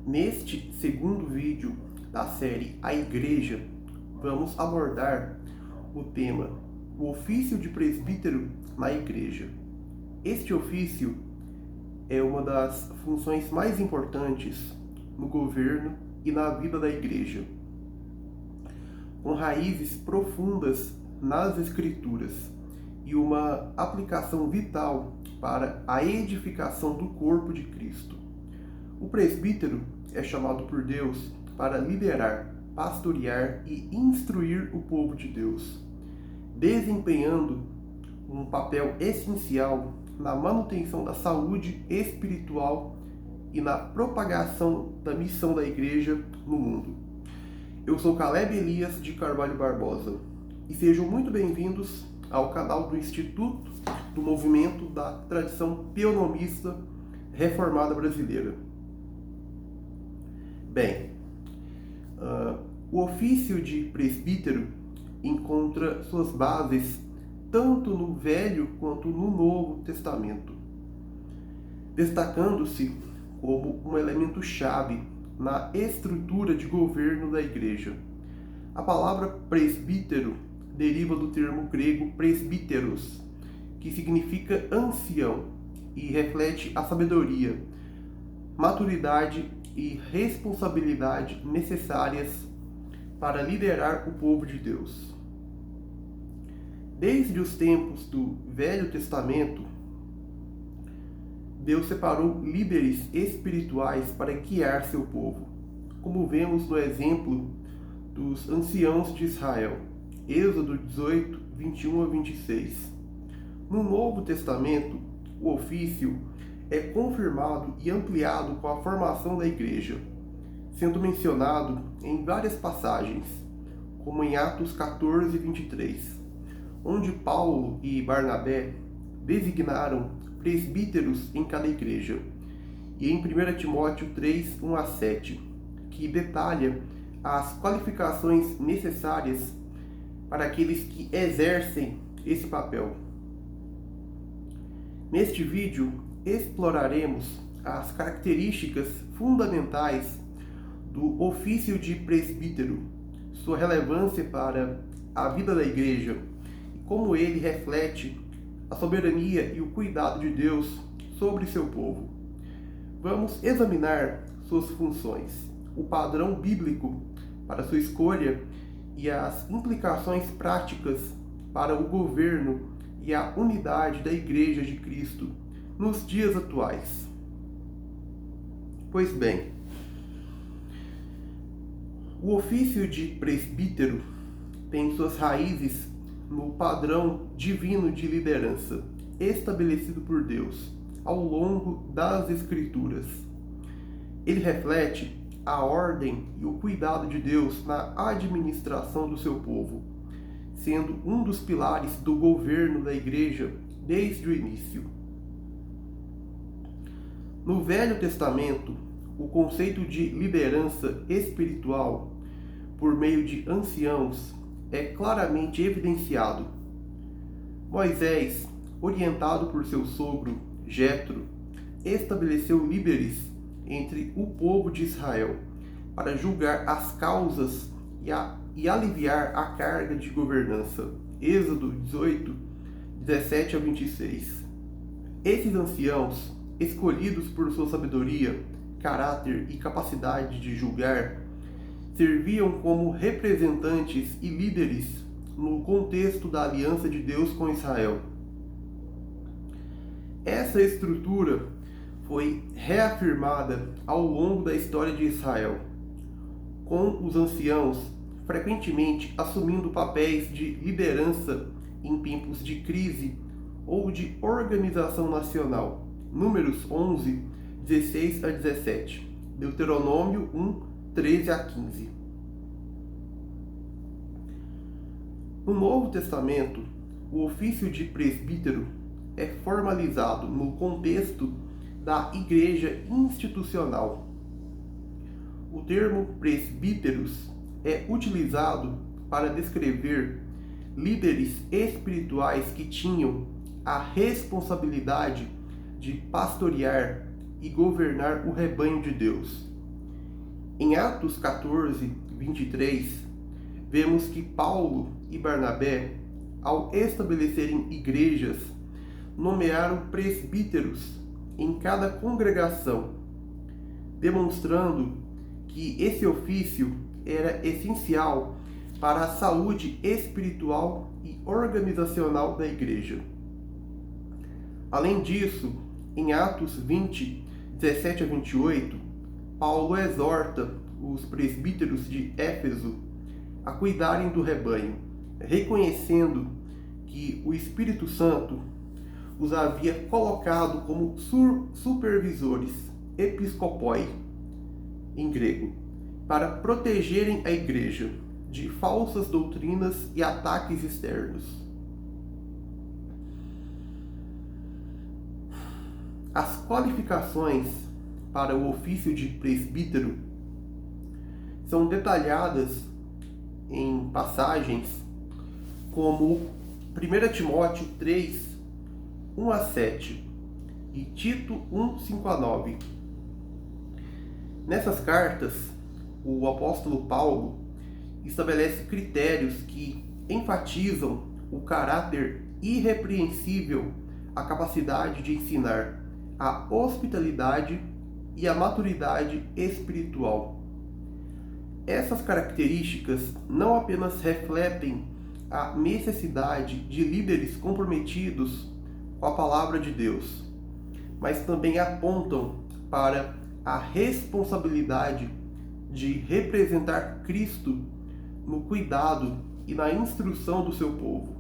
Neste segundo vídeo da série A Igreja, vamos abordar o tema O ofício de presbítero na Igreja. Este ofício é uma das funções mais importantes no governo e na vida da Igreja, com raízes profundas nas Escrituras e uma aplicação vital para a edificação do corpo de Cristo. O presbítero é chamado por Deus para liderar, pastorear e instruir o povo de Deus, desempenhando um papel essencial na manutenção da saúde espiritual e na propagação da missão da Igreja no mundo. Eu sou Caleb Elias de Carvalho Barbosa e sejam muito bem-vindos ao canal do Instituto do Movimento da Tradição Pienomista Reformada Brasileira. Bem, o ofício de presbítero encontra suas bases tanto no Velho quanto no Novo Testamento, destacando-se como um elemento-chave na estrutura de governo da Igreja. A palavra presbítero deriva do termo grego presbíteros, que significa ancião e reflete a sabedoria, maturidade e responsabilidade necessárias para liderar o povo de Deus. Desde os tempos do Velho Testamento, Deus separou líderes espirituais para guiar seu povo, como vemos no exemplo dos anciãos de Israel, Êxodo 18, 21 a 26. No Novo Testamento, o ofício é confirmado e ampliado com a formação da Igreja, sendo mencionado em várias passagens, como em Atos 14, 23, onde Paulo e Barnabé designaram presbíteros em cada igreja, e em 1 Timóteo 3, 1 a 7, que detalha as qualificações necessárias para aqueles que exercem esse papel. Neste vídeo, exploraremos as características fundamentais do ofício de presbítero, sua relevância para a vida da Igreja e como ele reflete a soberania e o cuidado de Deus sobre seu povo. Vamos examinar suas funções, o padrão bíblico para sua escolha e as implicações práticas para o governo e a unidade da Igreja de Cristo nos dias atuais. Pois bem, o ofício de presbítero tem suas raízes no padrão divino de liderança estabelecido por Deus ao longo das Escrituras. Ele reflete a ordem e o cuidado de Deus na administração do seu povo, sendo um dos pilares do governo da Igreja desde o início. No Velho Testamento, o conceito de liderança espiritual por meio de anciãos é claramente evidenciado. Moisés, orientado por seu sogro Jetro, estabeleceu líderes entre o povo de Israel para julgar as causas e aliviar a carga de governança. Êxodo 18, 17 a 26. Esses anciãos, escolhidos por sua sabedoria, caráter e capacidade de julgar, serviam como representantes e líderes no contexto da aliança de Deus com Israel. Essa estrutura foi reafirmada ao longo da história de Israel, com os anciãos frequentemente assumindo papéis de liderança em tempos de crise ou de organização nacional. Números 11, 16 a 17, Deuteronômio 1, 13 a 15. No Novo Testamento, o ofício de presbítero é formalizado no contexto da Igreja institucional. O termo presbíteros é utilizado para descrever líderes espirituais que tinham a responsabilidade de pastorear e governar o rebanho de Deus. Em Atos 14, 23, vemos que Paulo e Barnabé, ao estabelecerem igrejas, nomearam presbíteros em cada congregação, demonstrando que esse ofício era essencial para a saúde espiritual e organizacional da igreja. Além disso, em Atos 20, 17 a 28, Paulo exorta os presbíteros de Éfeso a cuidarem do rebanho, reconhecendo que o Espírito Santo os havia colocado como supervisores, episcopoi, em grego, para protegerem a igreja de falsas doutrinas e ataques externos. As qualificações para o ofício de presbítero são detalhadas em passagens como 1 Timóteo 3, 1 a 7 e Tito 1, 5 a 9. Nessas cartas, o apóstolo Paulo estabelece critérios que enfatizam o caráter irrepreensível, a capacidade de ensinar, a hospitalidade e a maturidade espiritual. Essas características não apenas refletem a necessidade de líderes comprometidos com a palavra de Deus, mas também apontam para a responsabilidade de representar Cristo no cuidado e na instrução do seu povo.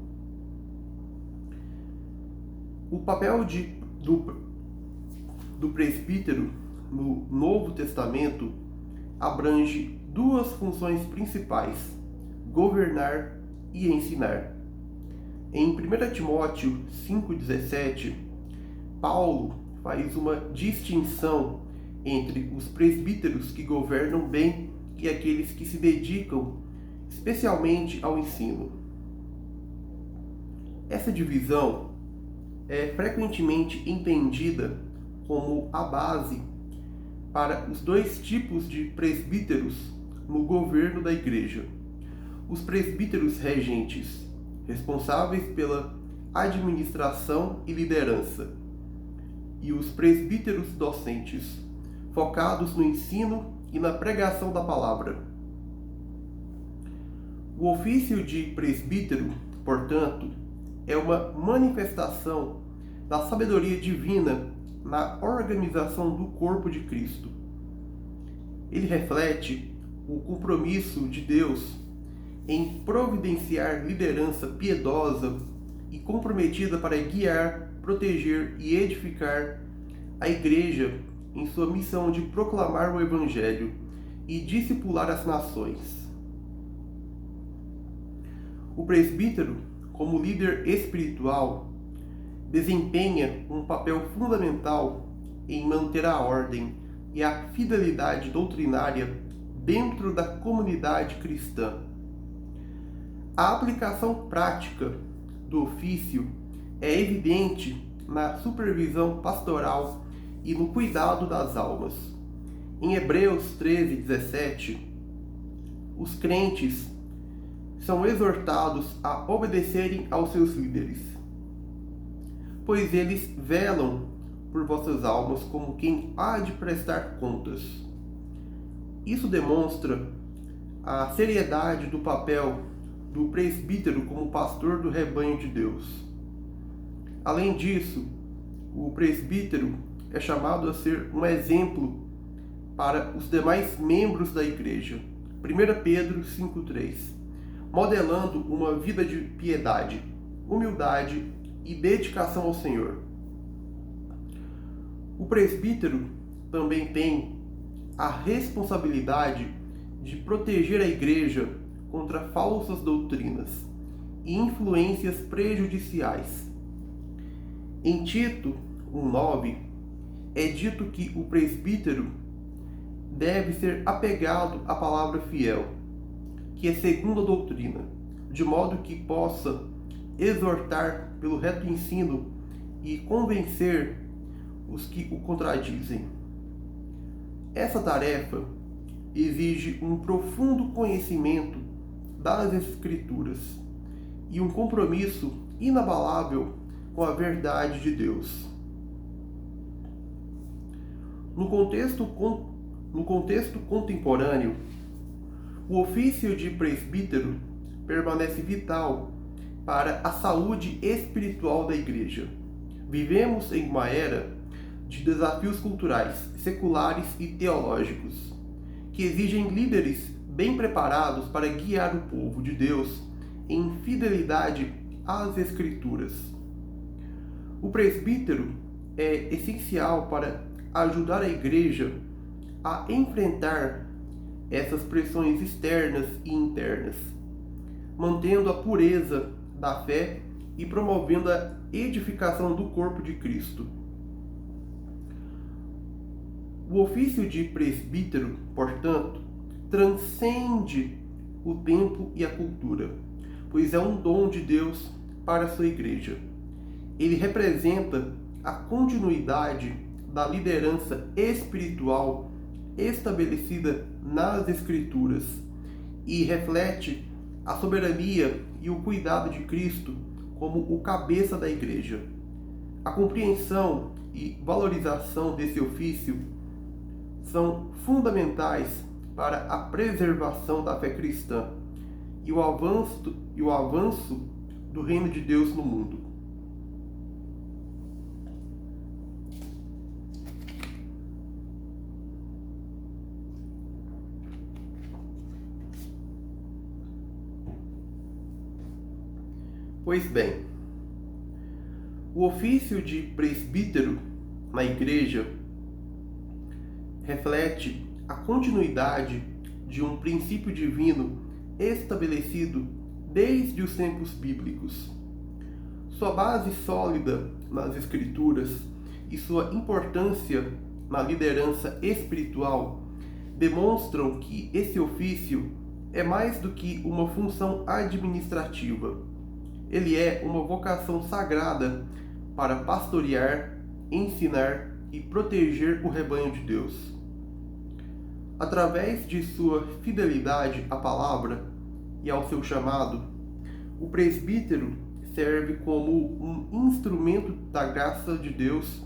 O papel do presbítero no Novo Testamento abrange duas funções principais: governar e ensinar. Em 1 Timóteo 5,17, Paulo faz uma distinção entre os presbíteros que governam bem e aqueles que se dedicam especialmente ao ensino. Essa divisão é frequentemente entendida como a base para os dois tipos de presbíteros no governo da igreja: os presbíteros regentes, responsáveis pela administração e liderança, e os presbíteros docentes, focados no ensino e na pregação da palavra. O ofício de presbítero, portanto, é uma manifestação da sabedoria divina na organização do corpo de Cristo. Ele reflete o compromisso de Deus em providenciar liderança piedosa e comprometida para guiar, proteger e edificar a igreja em sua missão de proclamar o Evangelho e discipular as nações. O presbítero, como líder espiritual, desempenha um papel fundamental em manter a ordem e a fidelidade doutrinária dentro da comunidade cristã. A aplicação prática do ofício é evidente na supervisão pastoral e no cuidado das almas. Em Hebreus 13:17, os crentes são exortados a obedecerem aos seus líderes, pois eles velam por vossas almas como quem há de prestar contas. Isso demonstra a seriedade do papel do presbítero como pastor do rebanho de Deus. Além disso, o presbítero é chamado a ser um exemplo para os demais membros da igreja. 1 Pedro 5,3, modelando uma vida de piedade, humildade e dedicação ao Senhor. O presbítero também tem a responsabilidade de proteger a igreja contra falsas doutrinas e influências prejudiciais. Em Tito 1,9, é dito que o presbítero deve ser apegado à palavra fiel, que é segundo a doutrina, de modo que possa exortar pelo reto ensino e convencer os que o contradizem. Essa tarefa exige um profundo conhecimento das Escrituras e um compromisso inabalável com a verdade de Deus. No contexto contemporâneo, o ofício de presbítero permanece vital para a saúde espiritual da Igreja. Vivemos em uma era de desafios culturais, seculares e teológicos, que exigem líderes bem preparados para guiar o povo de Deus em fidelidade às Escrituras. O presbítero é essencial para ajudar a Igreja a enfrentar essas pressões externas e internas, mantendo a pureza da fé e promovendo a edificação do corpo de Cristo. O ofício de presbítero, portanto, transcende o tempo e a cultura, pois é um dom de Deus para a sua Igreja. Ele representa a continuidade da liderança espiritual estabelecida nas Escrituras e reflete a soberania e o cuidado de Cristo como o cabeça da Igreja. A compreensão e valorização desse ofício são fundamentais para a preservação da fé cristã e o avanço do reino de Deus no mundo. Pois bem, o ofício de presbítero na Igreja reflete a continuidade de um princípio divino estabelecido desde os tempos bíblicos. Sua base sólida nas Escrituras e sua importância na liderança espiritual demonstram que esse ofício é mais do que uma função administrativa. Ele é uma vocação sagrada para pastorear, ensinar e proteger o rebanho de Deus. Através de sua fidelidade à palavra e ao seu chamado, o presbítero serve como um instrumento da graça de Deus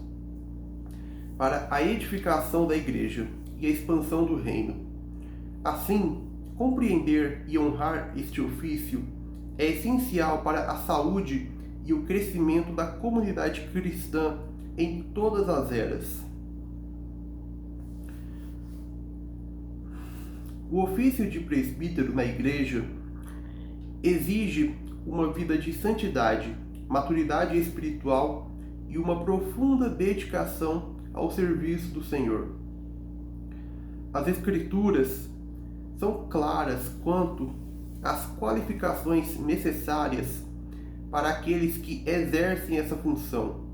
para a edificação da Igreja e a expansão do reino. Assim, compreender e honrar este ofício é essencial para a saúde e o crescimento da comunidade cristã em todas as eras. O ofício de presbítero na Igreja exige uma vida de santidade, maturidade espiritual e uma profunda dedicação ao serviço do Senhor. As Escrituras são claras quanto às qualificações necessárias para aqueles que exercem essa função,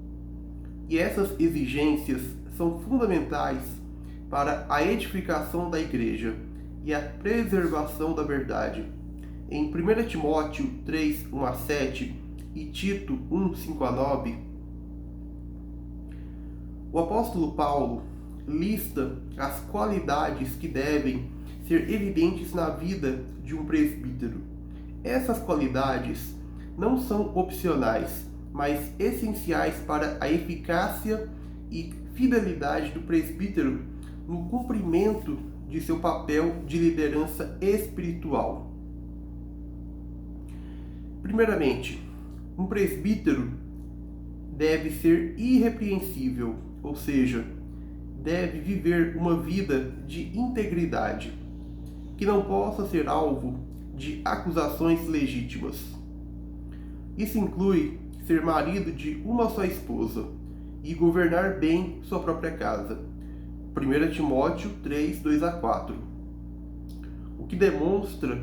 e essas exigências são fundamentais para a edificação da Igreja e a preservação da verdade. Em 1 Timóteo 3, 1 a 7 e Tito 1, 5 a 9, o apóstolo Paulo lista as qualidades que devem ser evidentes na vida de um presbítero. Essas qualidades não são opcionais, mas essenciais para a eficácia e fidelidade do presbítero no cumprimento de seu papel de liderança espiritual. Primeiramente, um presbítero deve ser irrepreensível, ou seja, deve viver uma vida de integridade, que não possa ser alvo de acusações legítimas. Isso inclui ser marido de uma só esposa e governar bem sua própria casa. 1 Timóteo 3, 2 a 4. O que demonstra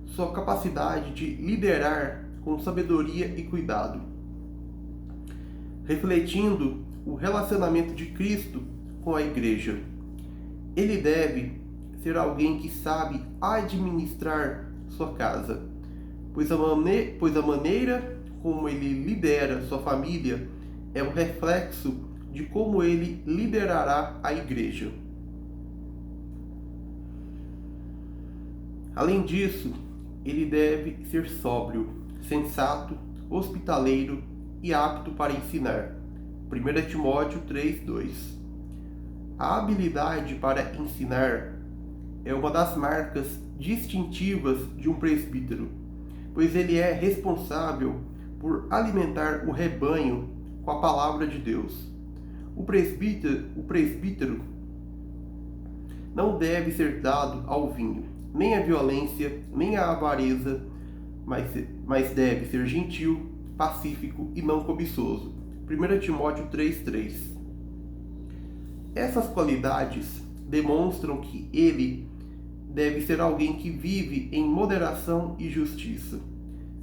sua capacidade de liderar com sabedoria e cuidado, refletindo o relacionamento de Cristo com a Igreja. Ele deve ser alguém que sabe administrar sua casa, pois a maneira como ele lidera sua família é um reflexo de como ele liderará a Igreja. Além disso, ele deve ser sóbrio, sensato, hospitaleiro e apto para ensinar. 1 Timóteo 3:2. A habilidade para ensinar é uma das marcas distintivas de um presbítero, pois ele é responsável por alimentar o rebanho com a palavra de Deus. O presbítero não deve ser dado ao vinho, nem à violência, nem à avareza, mas deve ser gentil, pacífico e não cobiçoso. 1 Timóteo 3:3. Essas qualidades demonstram que ele deve ser alguém que vive em moderação e justiça,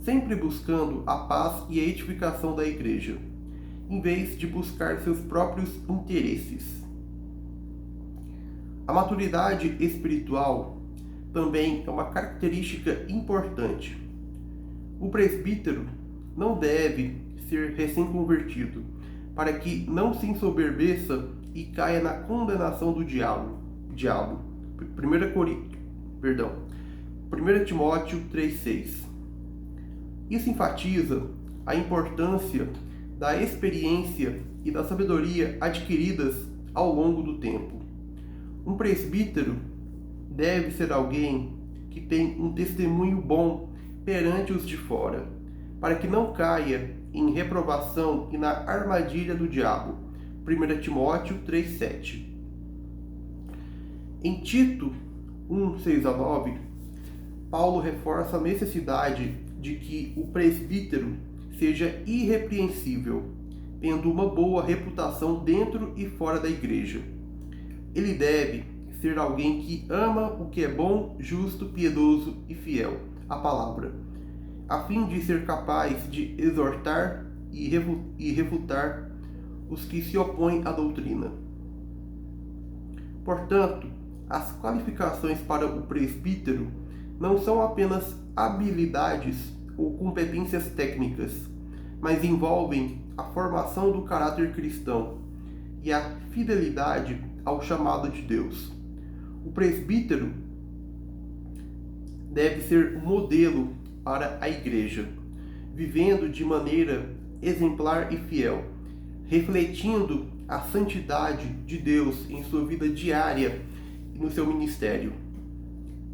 sempre buscando a paz e a edificação da igreja, em vez de buscar seus próprios interesses. A maturidade espiritual também é uma característica importante. O presbítero não deve ser recém-convertido, para que não se ensoberbeça e caia na condenação do diabo. 1 Timóteo 3:6. Isso enfatiza a importância da experiência e da sabedoria adquiridas ao longo do tempo. Um presbítero deve ser alguém que tem um testemunho bom perante os de fora, para que não caia em reprovação e na armadilha do diabo. 1 Timóteo 3:7. Em Tito 1:6-9, Paulo reforça a necessidade de que o presbítero seja irrepreensível, tendo uma boa reputação dentro e fora da igreja. Ele deve ser alguém que ama o que é bom, justo, piedoso e fiel à palavra, a fim de ser capaz de exortar e refutar os que se opõem à doutrina. Portanto, as qualificações para o presbítero não são apenas habilidades ou competências técnicas, mas envolvem a formação do caráter cristão e a fidelidade ao chamado de Deus. O presbítero deve ser um modelo para a igreja, vivendo de maneira exemplar e fiel, refletindo a santidade de Deus em sua vida diária e no seu ministério.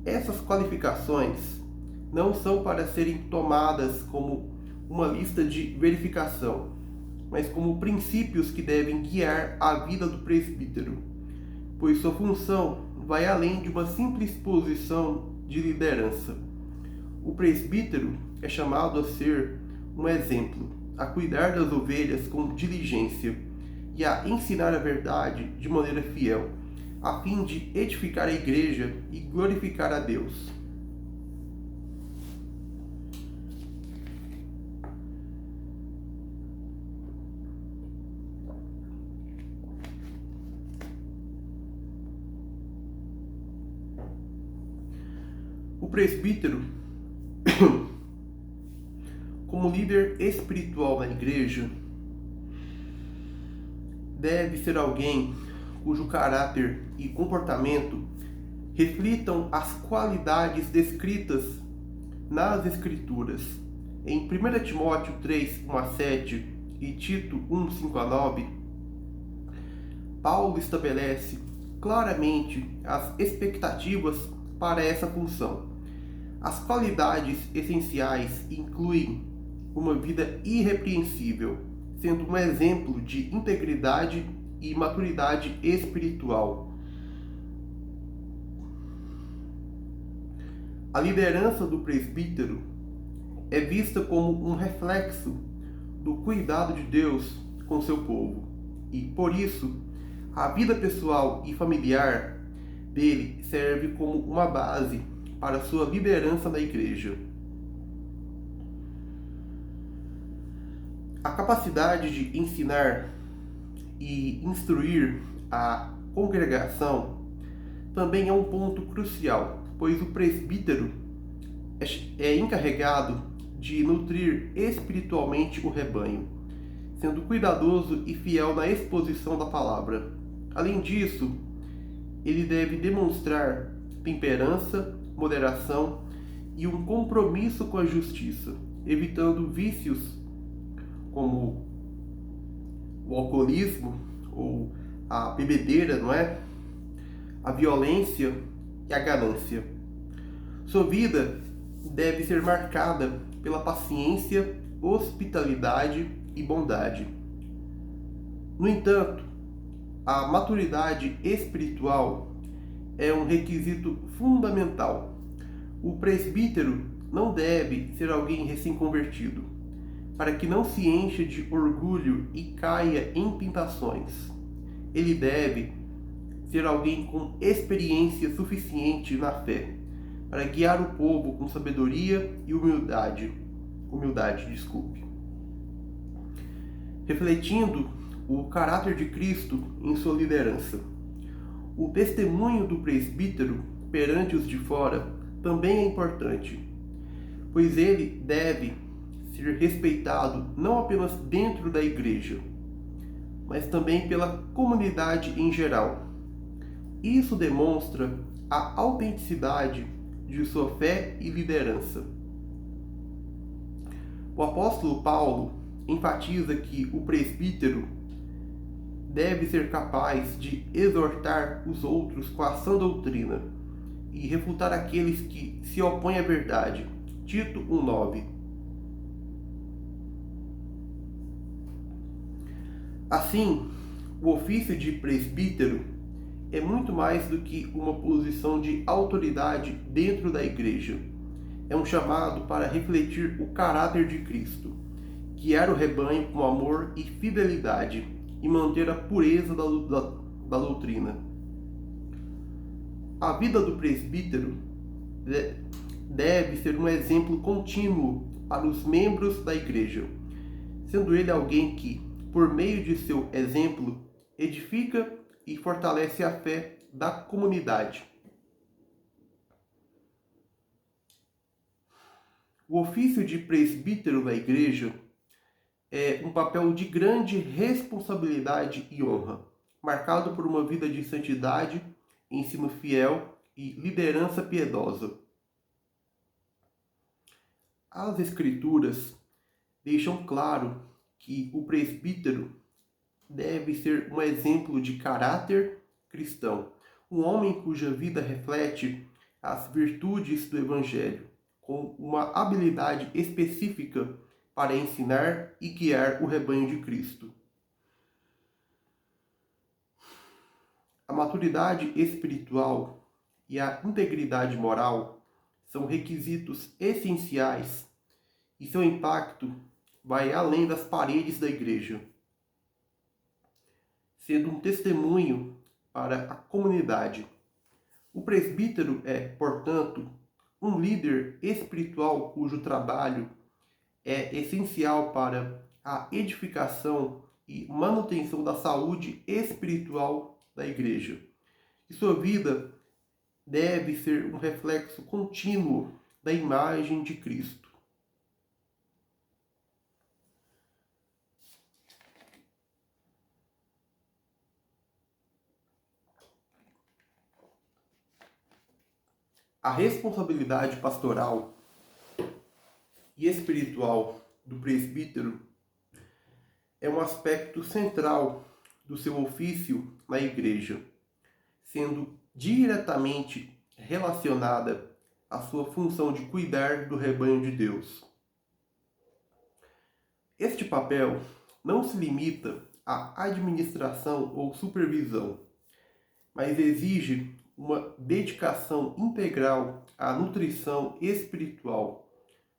Essas qualificações não são para serem tomadas como uma lista de verificação, mas como princípios que devem guiar a vida do presbítero, pois sua função vai além de uma simples posição de liderança. O presbítero é chamado a ser um exemplo, a cuidar das ovelhas com diligência e a ensinar a verdade de maneira fiel, a fim de edificar a igreja e glorificar a Deus. O presbítero, como líder espiritual na igreja, deve ser alguém cujo caráter e comportamento reflitam as qualidades descritas nas Escrituras. Em 1 Timóteo 3:1-7 e Tito 1:5-9, Paulo estabelece claramente as expectativas para essa função. As qualidades essenciais incluem uma vida irrepreensível, sendo um exemplo de integridade e maturidade espiritual. A liderança do presbítero é vista como um reflexo do cuidado de Deus com seu povo, e, por isso, a vida pessoal e familiar dele serve como uma base para sua liderança na igreja. A capacidade de ensinar e instruir a congregação também é um ponto crucial, pois o presbítero é encarregado de nutrir espiritualmente o rebanho, sendo cuidadoso e fiel na exposição da palavra. Além disso, ele deve demonstrar temperança, moderação e um compromisso com a justiça, evitando vícios como o alcoolismo ou a bebedeira, não é? A violência e a ganância. Sua vida deve ser marcada pela paciência, hospitalidade e bondade. No entanto, a maturidade espiritual é um requisito fundamental. O presbítero não deve ser alguém recém-convertido, para que não se encha de orgulho e caia em tentações. Ele deve ser alguém com experiência suficiente na fé, para guiar o povo com sabedoria e humildade, refletindo o caráter de Cristo em sua liderança. O testemunho do presbítero perante os de fora também é importante, pois ele deve ser respeitado não apenas dentro da igreja, mas também pela comunidade em geral. Isso demonstra a autenticidade de sua fé e liderança. O apóstolo Paulo enfatiza que o presbítero deve ser capaz de exortar os outros com a sã doutrina e refutar aqueles que se opõem à verdade. Tito 1:9. Assim, o ofício de presbítero é muito mais do que uma posição de autoridade dentro da igreja. É um chamado para refletir o caráter de Cristo, guiar o rebanho com amor e fidelidade e manter a pureza da doutrina. A vida do presbítero deve ser um exemplo contínuo para os membros da igreja, sendo ele alguém que, por meio de seu exemplo, edifica e fortalece a fé da comunidade. O ofício de presbítero da igreja é um papel de grande responsabilidade e honra, marcado por uma vida de santidade, ensino fiel e liderança piedosa. As Escrituras deixam claro que o presbítero deve ser um exemplo de caráter cristão, um homem cuja vida reflete as virtudes do Evangelho, com uma habilidade específica para ensinar e guiar o rebanho de Cristo. A maturidade espiritual e a integridade moral são requisitos essenciais e seu impacto vai além das paredes da igreja, sendo um testemunho para a comunidade. O presbítero é, portanto, um líder espiritual cujo trabalho é essencial para a edificação e manutenção da saúde espiritual da igreja. E sua vida deve ser um reflexo contínuo da imagem de Cristo. A responsabilidade pastoral e espiritual do presbítero é um aspecto central do seu ofício na igreja, sendo diretamente relacionada à sua função de cuidar do rebanho de Deus. Este papel não se limita à administração ou supervisão, mas exige uma dedicação integral à nutrição espiritual,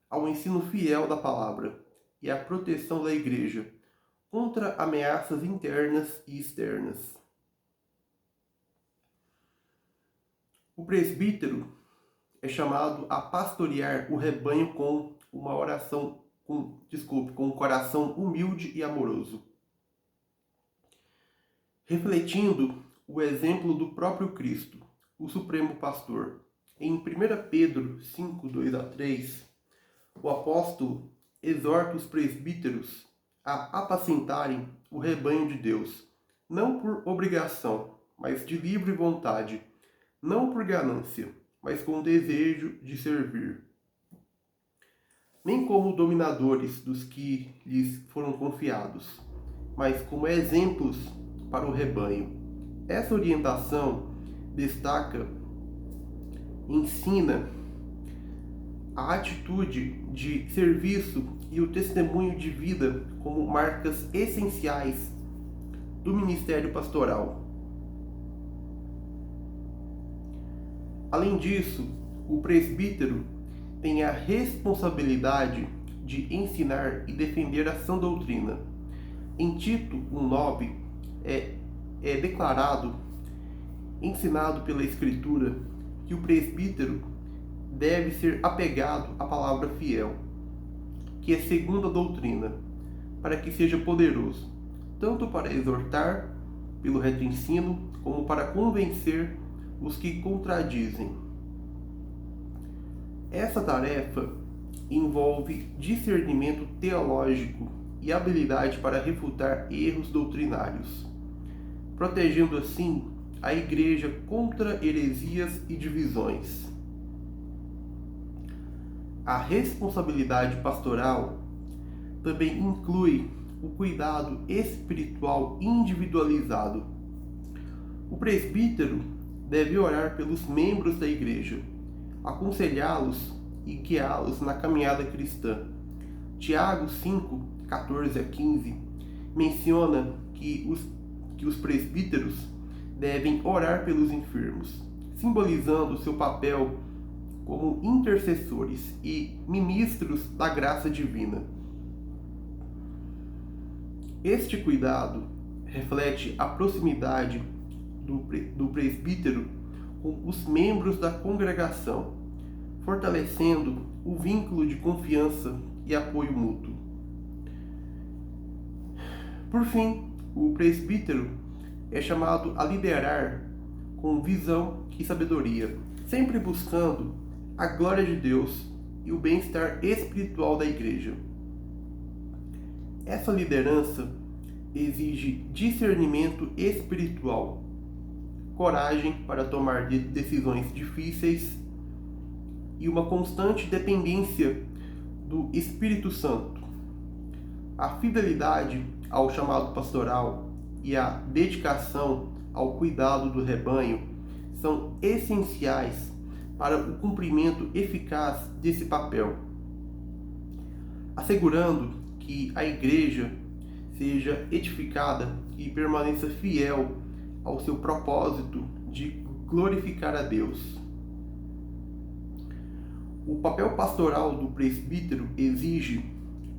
ao ensino fiel da palavra e à proteção da igreja contra ameaças internas e externas. O presbítero é chamado a pastorear o rebanho com um coração humilde e amoroso, refletindo o exemplo do próprio Cristo, o Supremo Pastor. Em 1 Pedro 5:2-3, o apóstolo exorta os presbíteros a apacentarem o rebanho de Deus, não por obrigação, mas de livre vontade, não por ganância, mas com o desejo de servir. Nem como dominadores dos que lhes foram confiados, mas como exemplos para o rebanho. Essa orientação destaca, ensina a atitude de serviço e o testemunho de vida como marcas essenciais do ministério pastoral. Além disso, o presbítero tem a responsabilidade de ensinar e defender a sã doutrina. Em Tito 1,9 é declarado, ensinado pela Escritura, que o presbítero deve ser apegado à palavra fiel, que é segundo a doutrina, para que seja poderoso, tanto para exortar pelo reto ensino, como para convencer os que contradizem. Essa tarefa envolve discernimento teológico e habilidade para refutar erros doutrinários, protegendo assim a Igreja contra heresias e divisões. A responsabilidade pastoral também inclui o cuidado espiritual individualizado. O presbítero deve orar pelos membros da Igreja, aconselhá-los e guiá-los na caminhada cristã. Tiago 5, 14 a 15 menciona que os presbíteros devem orar pelos enfermos, simbolizando seu papel como intercessores e ministros da graça divina. Este cuidado reflete a proximidade do presbítero com os membros da congregação, fortalecendo o vínculo de confiança e apoio mútuo. Por fim, o presbítero é chamado a liderar com visão e sabedoria, sempre buscando a glória de Deus e o bem-estar espiritual da Igreja. Essa liderança exige discernimento espiritual, coragem para tomar decisões difíceis e uma constante dependência do Espírito Santo. A fidelidade ao chamado pastoral e a dedicação ao cuidado do rebanho são essenciais para o cumprimento eficaz desse papel, assegurando que a Igreja seja edificada e permaneça fiel ao seu propósito de glorificar a Deus. O papel pastoral do presbítero exige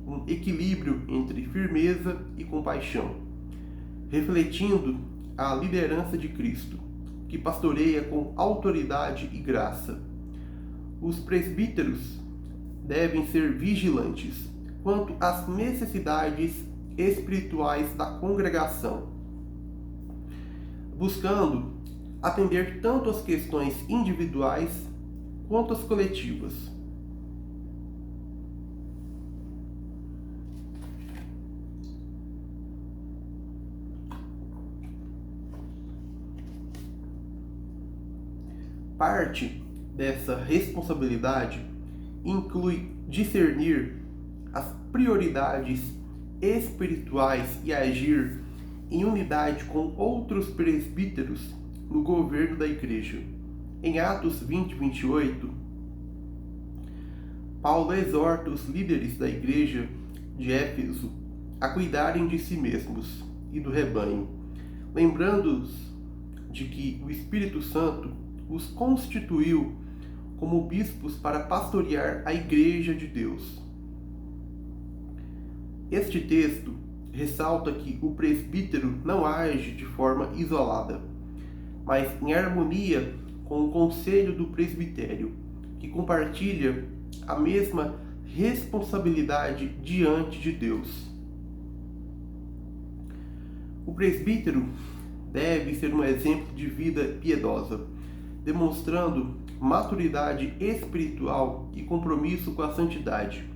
um equilíbrio entre firmeza e compaixão, refletindo a liderança de Cristo, que pastoreia com autoridade e graça. Os presbíteros devem ser vigilantes quanto às necessidades espirituais da congregação, buscando atender tanto às questões individuais quanto às coletivas. Parte dessa responsabilidade inclui discernir as prioridades espirituais e agir em unidade com outros presbíteros no governo da Igreja. Em Atos 20, 28, Paulo exorta os líderes da Igreja de Éfeso a cuidarem de si mesmos e do rebanho, lembrando-os de que o Espírito Santo os constituiu como bispos para pastorear a Igreja de Deus. Este texto ressalta que o presbítero não age de forma isolada, mas em harmonia com o conselho do presbitério, que compartilha a mesma responsabilidade diante de Deus. O presbítero deve ser um exemplo de vida piedosa, demonstrando maturidade espiritual e compromisso com a santidade.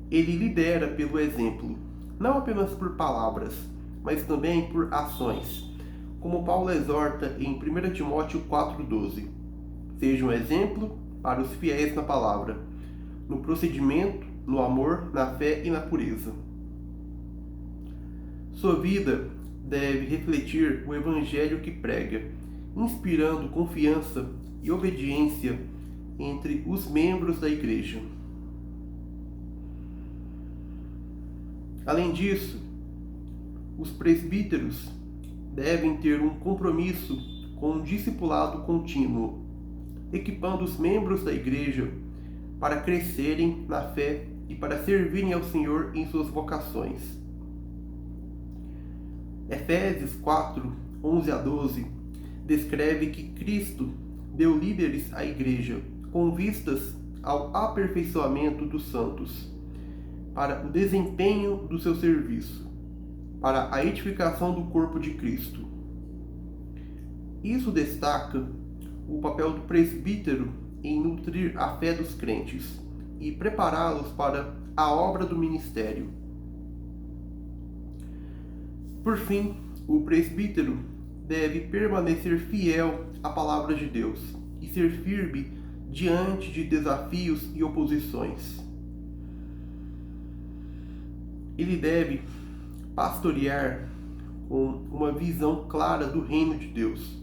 Ele lidera pelo exemplo, não apenas por palavras, mas também por ações, como Paulo exorta em 1 Timóteo 4,12. seja um exemplo para os fiéis na palavra, no procedimento, no amor, na fé e na pureza. Sua vida deve refletir o evangelho que prega, inspirando confiança e obediência entre os membros da igreja. Além disso, os presbíteros devem ter um compromisso com um discipulado contínuo, equipando os membros da igreja para crescerem na fé e para servirem ao Senhor em suas vocações. Efésios 4, 11 a 12 descreve que Cristo deu líderes à igreja com vistas ao aperfeiçoamento dos santos, para o desempenho do seu serviço, para a edificação do corpo de Cristo. Isso destaca o papel do presbítero em nutrir a fé dos crentes e prepará-los para a obra do ministério. Por fim, o presbítero deve permanecer fiel à palavra de Deus e ser firme diante de desafios e oposições. Ele deve pastorear com uma visão clara do reino de Deus,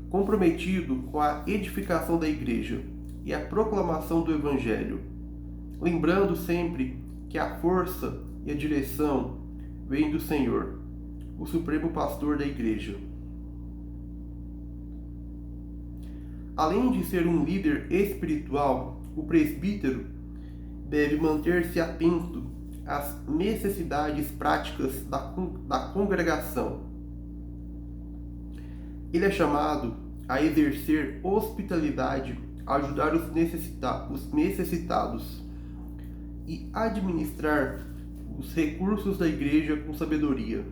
comprometido com a edificação da igreja e a proclamação do evangelho, lembrando sempre que a força e a direção vêm do Senhor, o supremo pastor da igreja. Além de ser um líder espiritual, o presbítero deve manter-se atento às necessidades práticas da congregação. Ele é chamado a exercer hospitalidade, a ajudar os necessitados e administrar os recursos da igreja com sabedoria.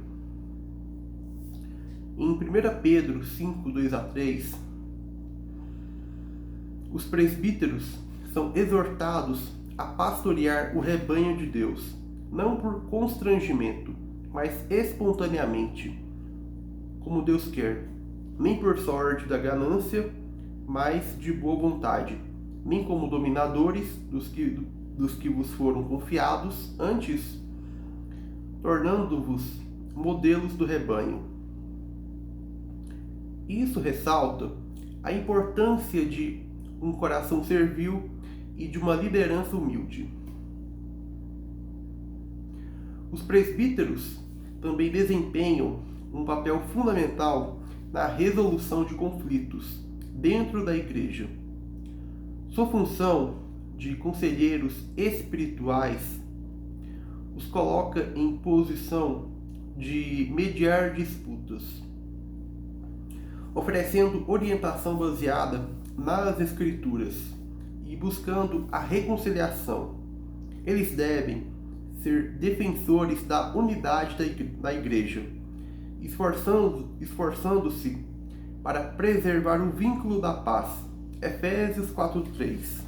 Em 1 Pedro 5, 2 a 3, os presbíteros são exortados a pastorear o rebanho de Deus, não por constrangimento, mas espontaneamente, como Deus quer, nem por sorte da ganância, mas de boa vontade, nem como dominadores dos que vos foram confiados, antes, tornando-vos modelos do rebanho. Isso ressalta a importância de um coração servil e de uma liderança humilde. Os presbíteros também desempenham um papel fundamental na resolução de conflitos dentro da igreja. Sua função de conselheiros espirituais os coloca em posição de mediar disputas, oferecendo orientação baseada nas Escrituras e buscando a reconciliação. Eles devem ser defensores da unidade da igreja, esforçando-se para preservar o vínculo da paz. Efésios 4:3.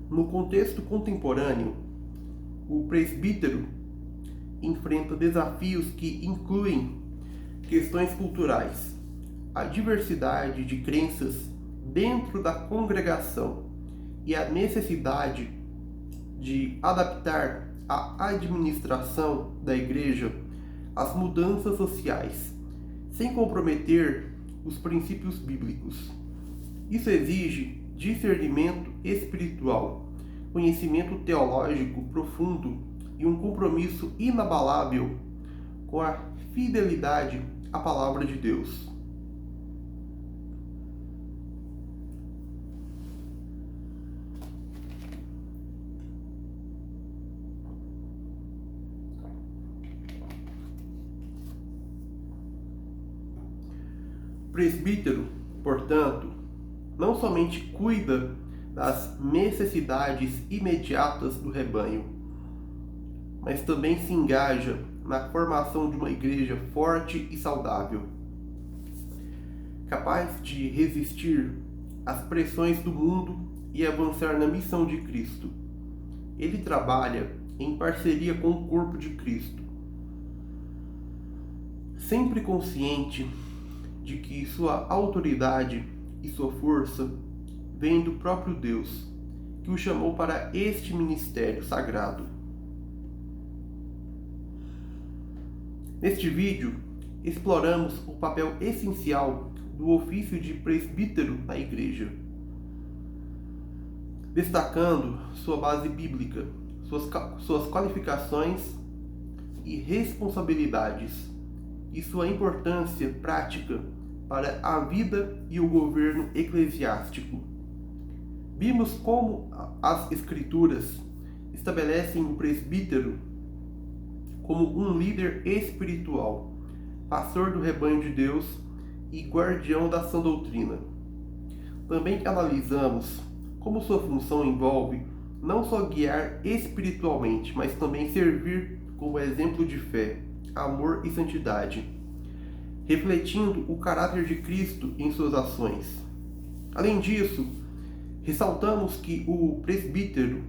No contexto contemporâneo, o presbítero enfrenta desafios que incluem questões culturais, a diversidade de crenças dentro da congregação e a necessidade de adaptar a administração da igreja às mudanças sociais, sem comprometer os princípios bíblicos. Isso exige discernimento espiritual, conhecimento teológico profundo e um compromisso inabalável com a fidelidade à palavra de Deus. O presbítero, portanto, não somente cuida das necessidades imediatas do rebanho, mas também se engaja na formação de uma igreja forte e saudável, capaz de resistir às pressões do mundo e avançar na missão de Cristo. Ele trabalha em parceria com o corpo de Cristo, sempre consciente de que sua autoridade e sua força vêm do próprio Deus, que o chamou para este ministério sagrado. Neste vídeo, exploramos o papel essencial do ofício de presbítero na igreja, destacando sua base bíblica, suas qualificações e responsabilidades e sua importância prática para a vida e o governo eclesiástico. Vimos como as Escrituras estabelecem o presbítero como um líder espiritual, pastor do rebanho de Deus e guardião da sã doutrina. Também analisamos como sua função envolve não só guiar espiritualmente, mas também servir como exemplo de fé, amor e santidade, refletindo o caráter de Cristo em suas ações. Além disso, ressaltamos que o presbítero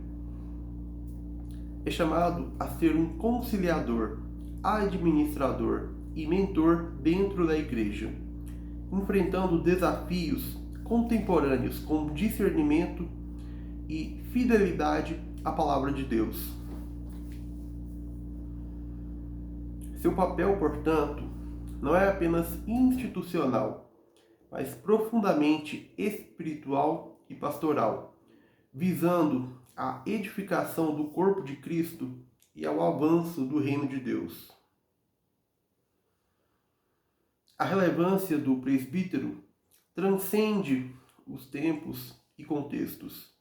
é chamado a ser um conciliador, administrador e mentor dentro da igreja, enfrentando desafios contemporâneos com discernimento e fidelidade à palavra de Deus. Seu papel, portanto, não é apenas institucional, mas profundamente espiritual e pastoral, visando a edificação do corpo de Cristo e ao avanço do reino de Deus. A relevância do presbítero transcende os tempos e contextos,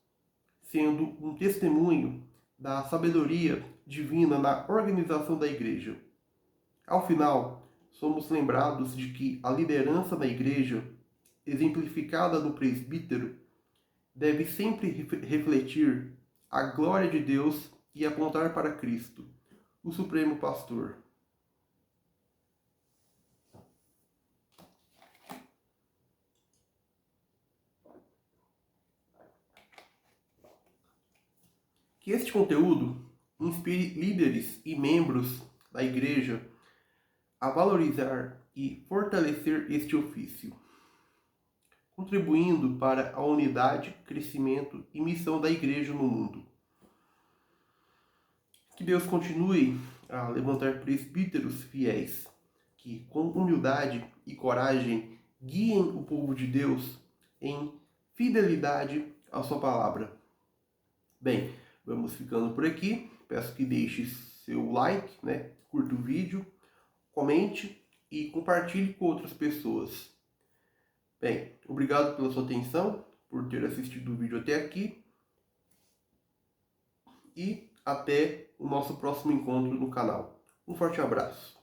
sendo um testemunho da sabedoria divina na organização da igreja. Ao final, somos lembrados de que a liderança da igreja, exemplificada no presbítero, deve sempre refletir a glória de Deus e apontar para Cristo, o Supremo Pastor. Que este conteúdo inspire líderes e membros da igreja a valorizar e fortalecer este ofício, contribuindo para a unidade, crescimento e missão da igreja no mundo. Que Deus continue a levantar presbíteros fiéis, que com humildade e coragem guiem o povo de Deus em fidelidade à sua palavra. Bem, vamos ficando por aqui. Peço que deixe seu like, curta o vídeo, comente e compartilhe com outras pessoas. Bem, obrigado pela sua atenção, por ter assistido o vídeo até aqui. E até o nosso próximo encontro no canal. Um forte abraço.